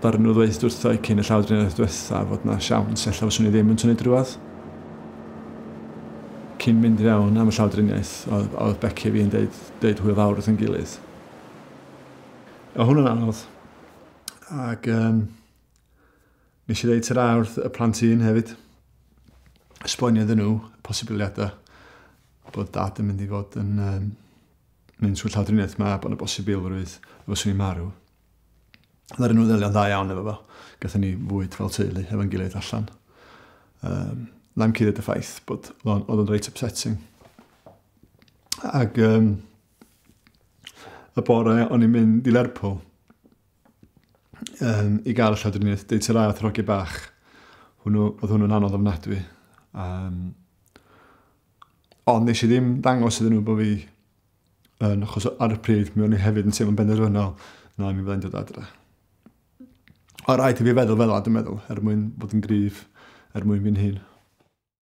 Barn nhw ddweud wrtho cyn y llawdriniaeth diwetha fod na siawns ella fyswn i ddim yn tynnu drwad. Cyn mynd i fewn am y llawdriniaeth, oedd Becky fi'n deud hwyl fawr wrth yn gilydd. O hwnna'n anodd. Ac nes i ddeud tyra wrth y plant un hefyd. Esbonio iddyn nhw y posibiliadau bod dad yn mynd i fod yn mynd trwy'r llawdriniaeth yma, bod yna bosibilrwydd fyswn i'n marw. Ddaru nhw ddelio'n dda iawn efo fo. Gathon ni fwyd fel teulu efo'n gilydd allan. Na'n cyddiad y ffaith bod oedd o'n reit upsetting. Ac y bore o'n i'n mynd i Lerpwl i gael y llawdriniaeth, deud tyra wrth rogi bach. Oedd hwnnw'n anodd ofnadwy. Ond nes i ddim dangos iddyn nhw bod fi achos ar y pryd mi o'n i hefyd yn teimlo'n benderfynol na mi fyddai'n dod adre. O rhaid i fi feddwl fel dwi'n meddwl, mwyn bod yn gryf, mwyn fi'n hun.